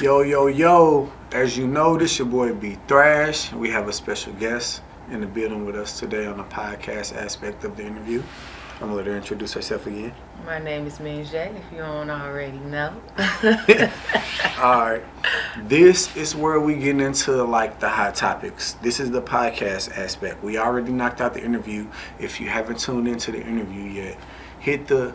Yo, yo, yo. As you know, this your boy B Thrash. We have a special guest in the building with us today on the podcast aspect of the interview. I'm going to let her introduce herself again. My name is Minj, if you don't already know. Alright. This is where we get into like the hot topics. This is the podcast aspect. We already knocked out the interview. If you haven't tuned into the interview yet, hit the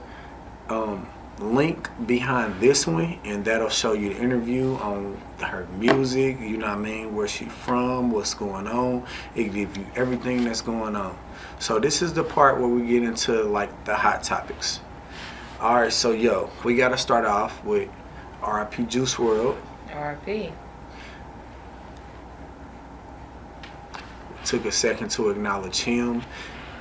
link behind this one and that'll show you the interview on her music, you know what I mean, where she from, what's going on. It gives you everything that's going on. So this is the part where we get into like the hot topics. Alright, so yo, we gotta start off with RIP Juice WRLD. RIP. Took a second to acknowledge him.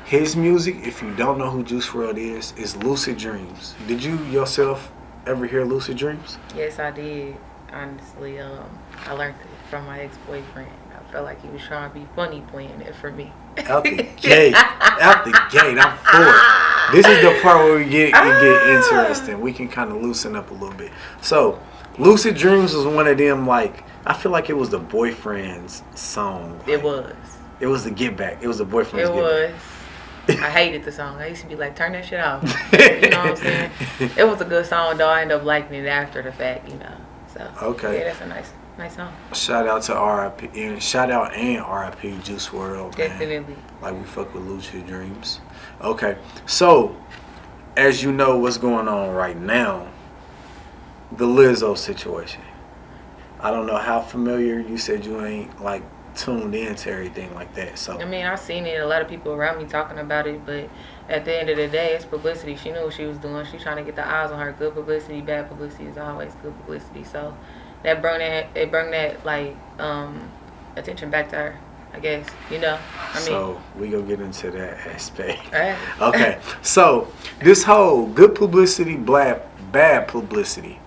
His music, if you don't know who Juice WRLD is Lucid Dreams. Did you yourself ever hear Lucid Dreams? Yes, I did. Honestly, I learned it from my ex-boyfriend. I felt like he was trying to be funny playing it for me. Out the gate. Out the gate. I'm for it. This is the part where we get interesting. We can kind of loosen up a little bit. So, Lucid Dreams was one of them, like, I feel like it was the boyfriend's song. Like, It was. It was the get back. It was the boyfriend's It get was. back. I hated the song. I used to be like, turn that shit off. You know what I'm saying? It was a good song, though. I ended up liking it after the fact, you know. So, Okay. yeah, that's a nice song. Shout out to RIP and shout out and RIP Juice WRLD. Man. Definitely. Like we fuck with Lucid Dreams. Okay, so as you know what's going on right now, the Lizzo situation. I don't know how familiar you said you ain't like tuned into everything like that. So I mean, I've seen it. A lot of people around me talking about it, but at the end of the day, it's publicity. She knew what she was doing. She's trying to get the eyes on her. Good publicity, bad publicity is always good publicity. So it brought that like attention back to her, I guess. You know, I mean. So we gonna get into that aspect. Right. Okay, so this whole good publicity, bad publicity.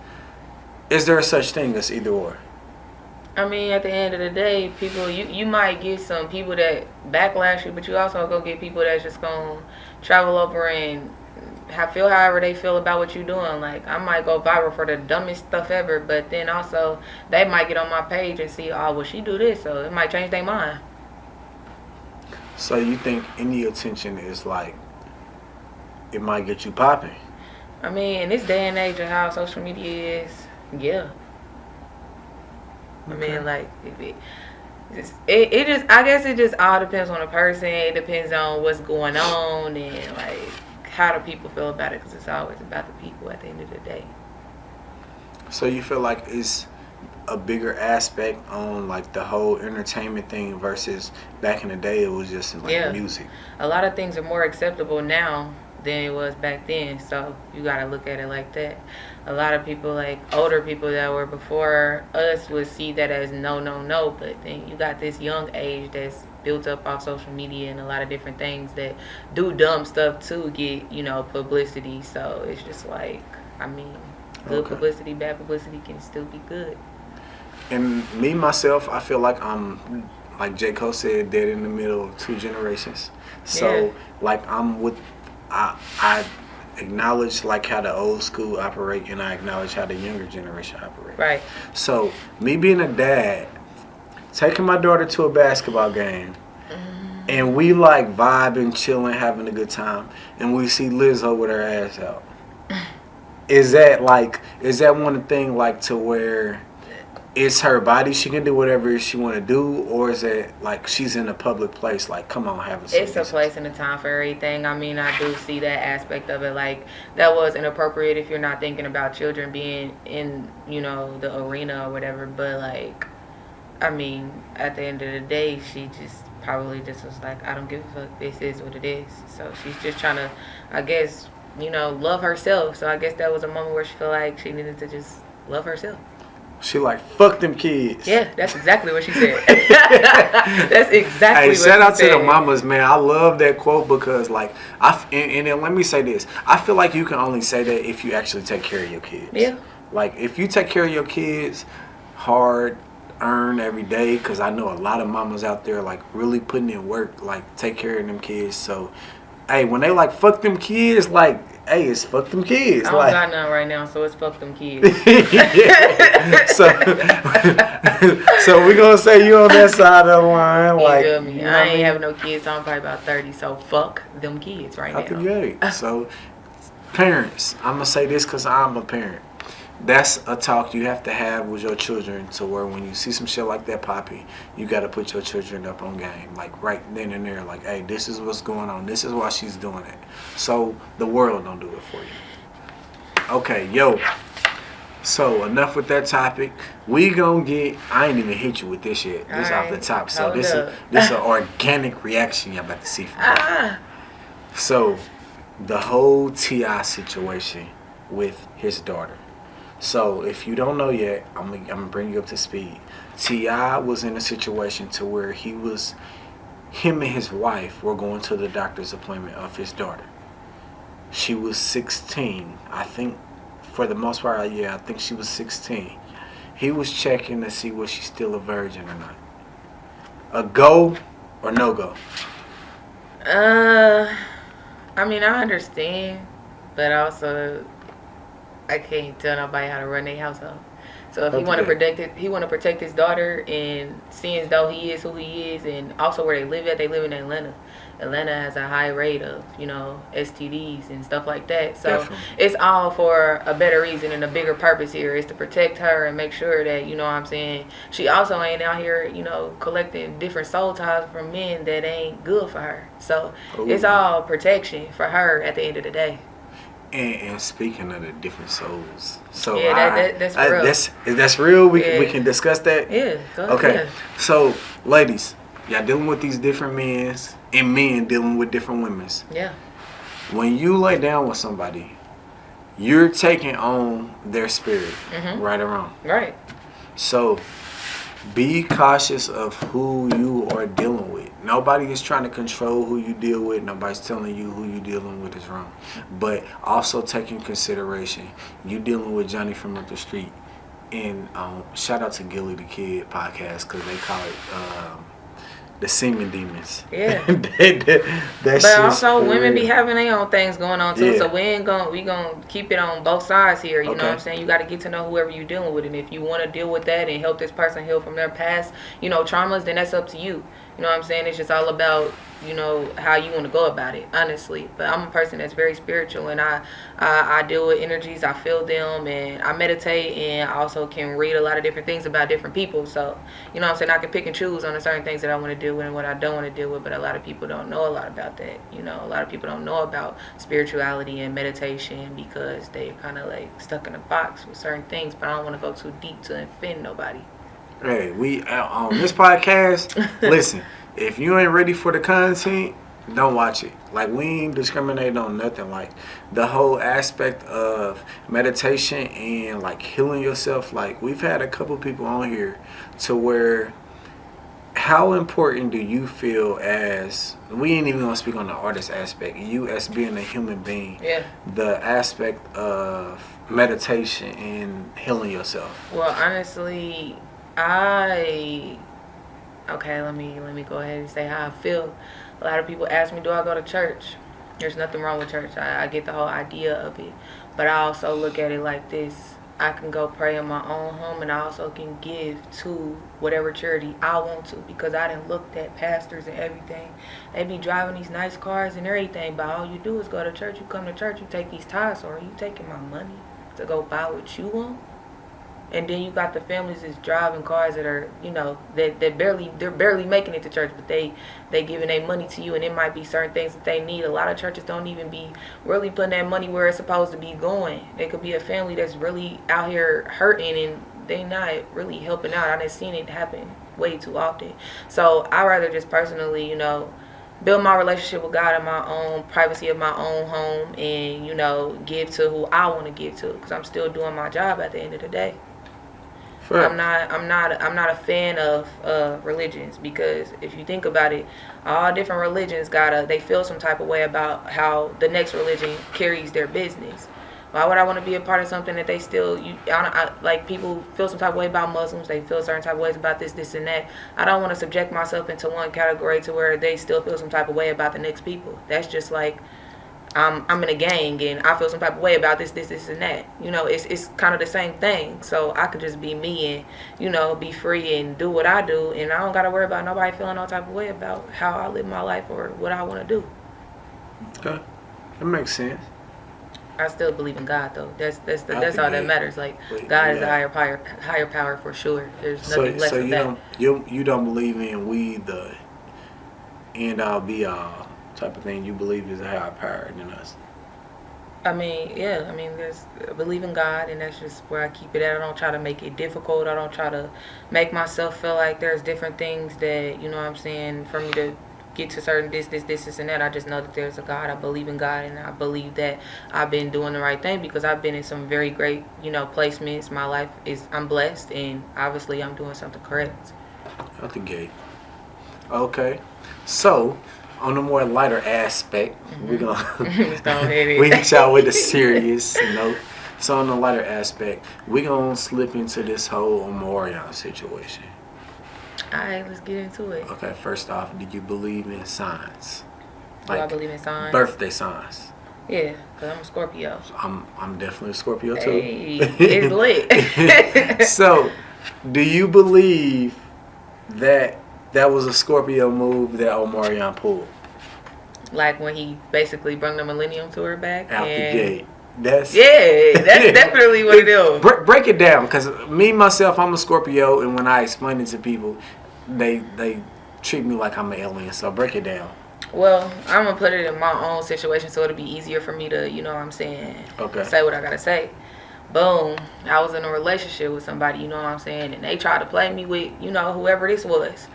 Is there a such thing as either or? I mean, at the end of the day, people, you might get some people that backlash you, but you also go get people that's just gonna travel over and feel however they feel about what you're doing. Like, I might go viral for the dumbest stuff ever, but then also they might get on my page and see, oh, well, she do this, so it might change their mind. So you think any attention is like, it might get you popping? I mean, in this day and age of how social media is, yeah. I mean, like, it just, I guess it just all depends on the person. It depends on what's going on and, like, how do people feel about it, because it's always about the people at the end of the day. So you feel like it's a bigger aspect on, like, the whole entertainment thing versus back in the day it was just, like, music? A lot of things are more acceptable now than it was back then, so you gotta look at it like that. A lot of people, like older people that were before us, would see that as no, but then you got this young age that's built up off social media and a lot of different things that do dumb stuff to get, you know, publicity. So it's just like, I mean, good publicity, bad publicity can still be good. And me, myself, I feel like I'm, like J. Cole said, dead in the middle of two generations. So, like, I'm with, I acknowledge like how the old school operate, and I acknowledge how the younger generation operate. Right. So me being a dad, taking my daughter to a basketball game, and we like vibing, chilling, having a good time, and we see Lizzo with her ass out. Is that one thing like to where it's her body, she can do whatever she want to do, or is it like she's in a public place, like, come on, have a It's a place and a time for everything. I mean, I do see that aspect of it. Like, that was inappropriate if you're not thinking about children being in, you know, the arena or whatever. But, like, I mean, at the end of the day, she just probably just was like, I don't give a fuck. This is what it is. So she's just trying to, I guess, you know, love herself. So I guess that was a moment where she felt like she needed to just love herself. She like, fuck them kids. Yeah, that's exactly what she said. That's exactly what she said. Shout out to the mamas, man. I love that quote because, like, and then let me say this. I feel like you can only say that if you actually take care of your kids. Yeah. Like, if you take care of your kids hard, earn every day, because I know a lot of mamas out there, like, really putting in work, like, take care of them kids. So hey, when they like fuck them kids, like, hey, it's fuck them kids. I don't like, got none right now, so it's fuck them kids. so, so we gonna say you on that side of the line, You like, feel me? you know I what ain't mean? having no kids, so I'm probably about 30. So fuck them kids right Out the now. gate. So, parents, I'm gonna say this because I'm a parent. That's a talk you have to have with your children, to where when you see some shit like that poppy, you got to put your children up on game, like right then and there. Like, hey, this is what's going on. This is why she's doing it. So the world don't do it for you. Okay, yo. So enough with that topic. We gonna get. I ain't even hit you with this yet. This off the Alright, top. So hold this up. is an organic reaction y'all about to see from me. Ah, So, the whole T.I. situation with his daughter. So, if you don't know yet, I'm gonna bring you up to speed. T.I. was in a situation to where him and his wife were going to the doctor's appointment of his daughter. She was 16. I think, for the most part, yeah, I think she was 16. He was checking to see was she still a virgin or not. A go or no go? I mean, I understand, but also I can't tell nobody how to run their household. So if he want to protect it, he want to protect his daughter, and seeing as though he is who he is, and also where they live at, they live in Atlanta. Atlanta has a high rate of, STDs and stuff like that. So Definitely. it's all for a better reason and a bigger purpose here is to protect her and make sure that, what I'm saying, she also ain't out here, collecting different soul ties from men that ain't good for her. So it's all protection for her at the end of the day. And speaking of the different souls, so Yeah, that's real. That's real. We Yeah. we can discuss that. Yeah. Okay. Yeah. So, ladies, y'all dealing with these different men's, and men dealing with different women's. Yeah. When you lay down with somebody, you're taking on their spirit, right or wrong. Right. So, be cautious of who you are dealing with. Nobody is trying to control who you deal with. Nobody's telling you who you dealing with is wrong. But also take in consideration, you dealing with Johnny from up the street. And shout out to Gilly the Kid podcast, because they call it the semen demons. Yeah. that But also, women be having their own things going on too. Yeah. So we gonna keep it on both sides here. You know Okay. what I'm saying? You got to get to know whoever you're dealing with, and if you want to deal with that and help this person heal from their past, traumas, then that's up to you. You know what I'm saying? It's just all about how you want to go about it, honestly. But I'm a person that's very spiritual, and I deal with energies. I feel them, and I meditate, and I also can read a lot of different things about different people. So you know what I'm saying? I can pick and choose on the certain things that I want to deal with and what I don't want to deal with. But a lot of people don't know a lot about that. A lot of people don't know about spirituality and meditation because they're kind of like stuck in a box with certain things. But I don't want to go too deep to offend nobody. Hey, we on this podcast. Listen, if you ain't ready for the content, don't watch it. Like, we ain't discriminating on nothing. Like, the whole aspect of meditation and like healing yourself. Like, we've had a couple people on here to where, how important do you feel as, we ain't even gonna speak on the artist aspect, you as being a human being, Yeah. the aspect of meditation and healing yourself? Well, honestly, okay, let me go ahead and say how I feel. A lot of people ask me, do I go to church? There's nothing wrong with church. I get the whole idea of it. But I also look at it like this. I can go pray in my own home, and I also can give to whatever charity I want to, because I done looked at pastors and everything. They be driving these nice cars and everything, but all you do is go to church. You come to church, you take these tithes, or are you taking my money to go buy what you want? And then you got the families that's driving cars that are, they're barely making it to church, but they giving their money to you, and it might be certain things that they need. A lot of churches don't even be really putting that money where it's supposed to be going. There could be a family that's really out here hurting, and they not really helping out. I've seen it happen way too often. So I rather just personally, build my relationship with God in my own privacy of my own home, and give to who I want to give to, because I'm still doing my job at the end of the day. I'm not a fan of religions, because if you think about it, all different religions they feel some type of way about how the next religion carries their business. Why would I want to be a part of something that they still, like people feel some type of way about Muslims, they feel certain type of ways about this, and that. I don't want to subject myself into one category to where they still feel some type of way about the next people. That's just like, I'm in a gang and I feel some type of way about this, and that. It's kind of the same thing. So I could just be me and, be free and do what I do. And I don't got to worry about nobody feeling no type of way about how I live my life or what I want to do. Okay. That makes sense. I still believe in God though. That's all that matters. Like God is a higher power for sure. There's nothing less than that. You don't believe in we the end all be all type of thing. You believe is a higher power than us. I mean, yeah. I mean, I believe in God, and that's just where I keep it at. I don't try to make it difficult. I don't try to make myself feel like there's different things that, what I'm saying, for me to get to certain this, and that. I just know that there's a God. I believe in God, and I believe that I've been doing the right thing because I've been in some very great, placements. My life I'm blessed, and obviously I'm doing something correct. Out the gate. Okay. So, on the more lighter aspect, we're gonna we hit y'all with a serious note. So on the lighter aspect, we're gonna slip into this whole Omarion situation. Alright, let's get into it. Okay, first off, do you believe in signs? Do I believe in signs? Birthday signs. Yeah, because I'm a Scorpio. So I'm definitely a Scorpio too. Hey, it's lit. So, do you believe that was a Scorpio move that Omarion pulled? Like when he basically brought the Millennium Tour back? Out the gate. That's definitely what it is. Break it down, because me, myself, I'm a Scorpio, and when I explain it to people, they treat me like I'm an alien, so break it down. Well, I'm going to put it in my own situation so it'll be easier for me to, say what I got to say. Boom. I was in a relationship with somebody, and they tried to play me with, whoever this was.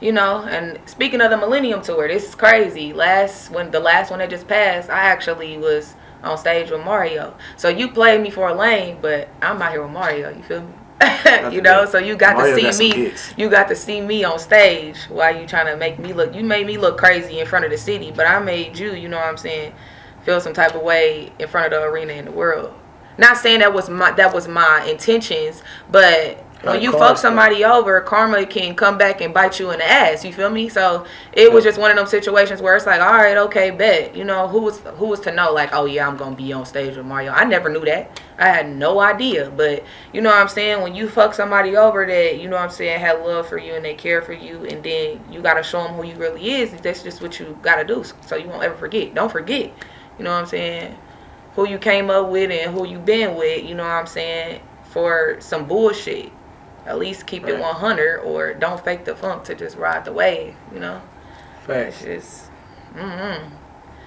And speaking of the Millennium Tour, this is crazy. The last one that just passed, I actually was on stage with Mario. So you played me for a lane, but I'm out here with Mario. You feel me? So you got Mario to see me. You got to see me on stage while you trying to make me look. You made me look crazy in front of the city, but I made you, feel some type of way in front of the arena in the world. Not saying that was my intentions, but when you fuck somebody over, karma can come back and bite you in the ass. You feel me? So it was just one of them situations where it's like, all right, okay, bet. Who was to know? Like, oh yeah, I'm gonna be on stage with Mario. I never knew that. I had no idea. But when you fuck somebody over that, had love for you and they care for you, and then you gotta show them who you really is. That's just what you gotta do, so you won't ever forget. Don't forget. Who you came up with and who you been with. For some bullshit. At least keep it 100, or don't fake the funk to just ride the wave, Facts. It's just,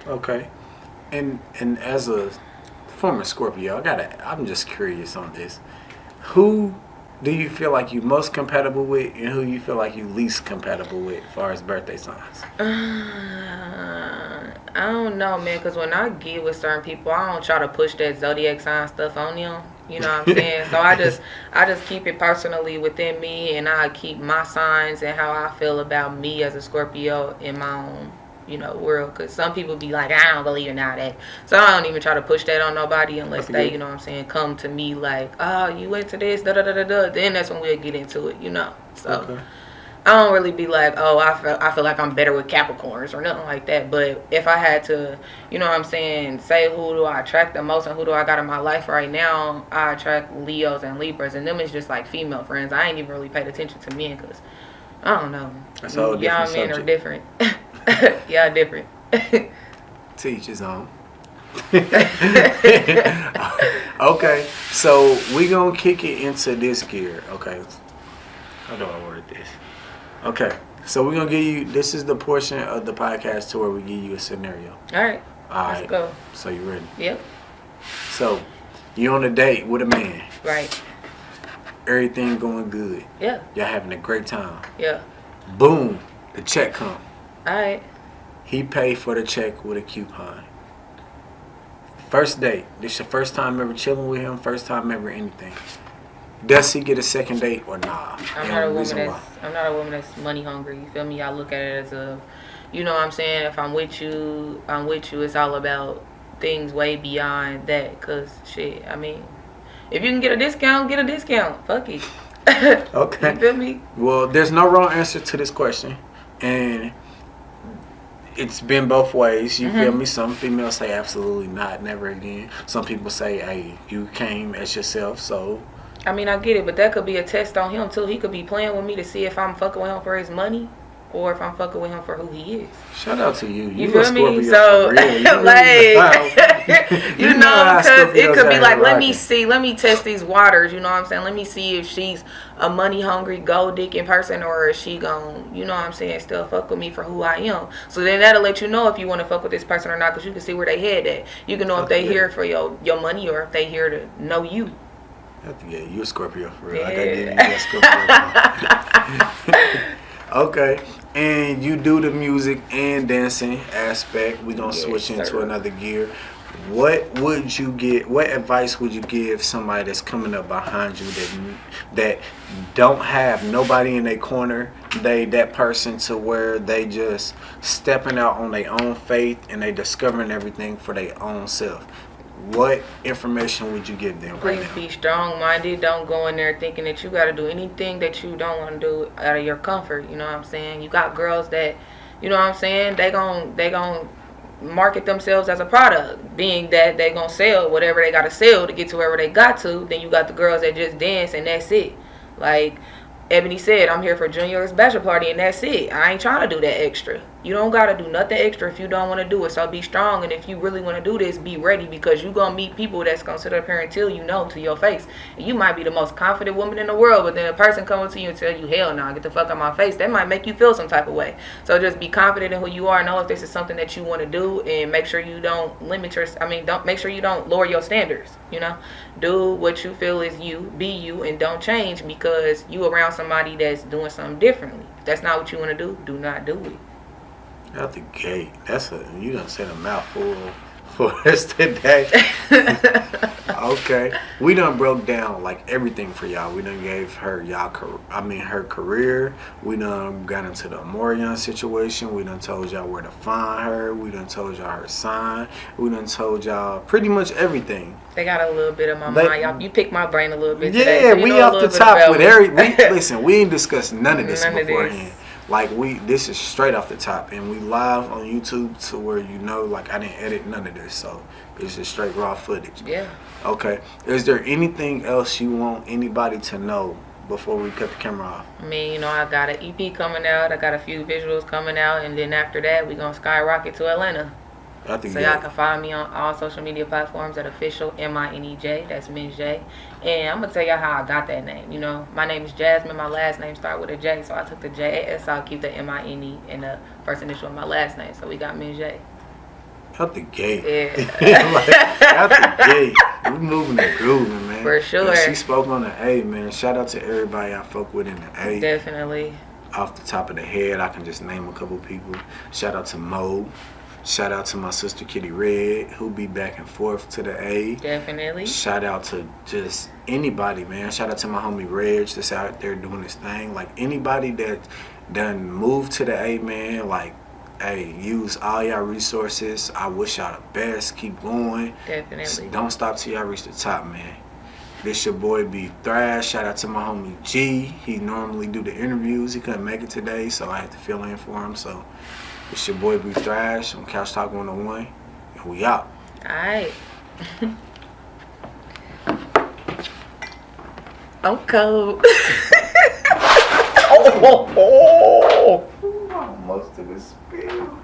Okay. And as a former Scorpio, I'm just curious on this. Who do you feel like you most compatible with, and who you feel like you least compatible with as far as birthday signs? I don't know, man, because when I get with certain people, I don't try to push that zodiac sign stuff on them. You know what I'm saying? So I just keep it personally within me, and I keep my signs and how I feel about me as a Scorpio in my own, world. Because some people be like, I don't believe in all that. So I don't even try to push that on nobody unless they, come to me like, oh, you into this, da-da-da-da-da. Then that's when we'll get into it, So Okay. I don't really be like, oh, I feel like I'm better with Capricorns or nothing like that. But if I had to, say who do I attract the most and who do I got in my life right now, I attract Leos and Libras. And them is just like female friends. I ain't even really paid attention to men because, I don't know. That's all y'all men are different. Y'all different. Teach his own. Okay, so we gonna kick it into this gear. Okay, how do I word this? Okay, so we're gonna give you. This is the portion of the podcast to where we give you a scenario. All right. Let's go. So you ready? Yep. So you on a date with a man. Right. Everything going good. Yeah. Y'all having a great time. Yeah. Boom, the check come. All right. He paid for the check with a coupon. First date. This your first time ever chilling with him. First time ever anything. Does he get a second date or nah? I'm not a woman that's money hungry. You feel me? I look at it as a, if I'm with you, It's all about things way beyond that. Cause shit, I mean, if you can get a discount, get a discount. Fuck it. Okay. You feel me? Well, there's no wrong answer to this question, and it's been both ways. You feel me? Some females say absolutely not, never again. Some people say, hey, you came as yourself, so. I mean, I get it, but that could be a test on him too. He could be playing with me to see if I'm fucking with him for his money or if I'm fucking with him for who he is. Shout out to you. You feel me? Scorpio So, for real. You like, you know, how because it Scorpios could be are like, let rocking. me see, let me test these waters. You know what I'm saying? Let me see if she's a money hungry, gold dicking person, or is she gon', you know what I'm saying, still fuck with me for who I am. So then that'll let you know if you want to fuck with this person or not, because you can see where they head at. You can know if they here for your money or if they here to know you. Yeah, you're a Scorpio for real. Yeah. I gotta give you that Scorpio. Okay, and you do the music and dancing aspect. We're gonna Yes, switch into sir. another gear. What advice would you give somebody that's coming up behind you that don't have nobody in their corner? That person to where they just stepping out on their own faith and they discovering everything for their own self. What information would you give them right Please now? be strong-minded. Don't go in there thinking that you got to do anything that you don't want to do out of your comfort. You know what I'm saying? You got girls that, you know what I'm saying, they gon' market themselves as a product, being that they gon' sell whatever they got to sell to get to wherever they got to. Then you got the girls that just dance and that's it. Like Ebony said, I'm here for Junior's bachelor party and that's it. I ain't trying to do that extra. You don't got to do nothing extra if you don't want to do it. So be strong, and if you really want to do this, be ready, because you going to meet people that's going to sit up here and tell you no to your face. And you might be the most confident woman in the world, but then a person coming to you and tell you, hell no, get the fuck out my face, that might make you feel some type of way. So just be confident in who you are. Know if this is something that you want to do, and make sure you don't make sure you don't lower your standards, you know. Do what you feel is you, be you, and don't change because you around somebody that's doing something differently. If that's not what you want to do not do it. Out the gate. You done said a mouthful for us today. Okay. We done broke down like everything for y'all. We done gave her her career. We done got into the Amorian situation. We done told y'all where to find her. We done told y'all her sign. We done told y'all pretty much everything. They got a little bit of my mind. Y'all, you picked my brain a little bit today. Yeah, so you we know a off little the bit top about with me. listen, we ain't discussed none of this None of beforehand. this. Like this is straight off the top, and we live on YouTube to where like I didn't edit none of this, so it's just straight raw footage. Yeah. Okay. Is there anything else you want anybody to know before we cut the camera off? I mean, you know, I got an EP coming out. I got a few visuals coming out, and then after that, we gonna skyrocket to Atlanta. I think So y'all can find me on all social media platforms at official MINEJ. That's Minj. And I'm gonna tell y'all how I got that name. You know, my name is Jasmine. My last name starts with a J, so I took the J. So I'll keep the MINE in the first initial of my last name. So we got Minj. out the gate. Yeah. Like, out the gate. We moving and grooving, man. For sure. And she spoke on the A, man. Shout out to everybody I fuck with in the A. Definitely. Off the top of the head, I can just name a couple people. Shout out to Mo. Shout out to my sister Kitty Red, who be back and forth to the A. Definitely. Shout out to just anybody, man. Shout out to my homie Reg that's out there doing his thing. Like anybody that done moved to the A, man, like, hey, use all y'all resources. I wish y'all the best. Keep going. Definitely. Don't stop till y'all reach the top, man. This your boy B Thrash. Shout out to my homie G. He normally do the interviews. He couldn't make it today, so I had to fill in for him. So it's your boy B Thrash on Couch Talk 101, and we out. Alright. I'm cold. Oh, almost to the spill.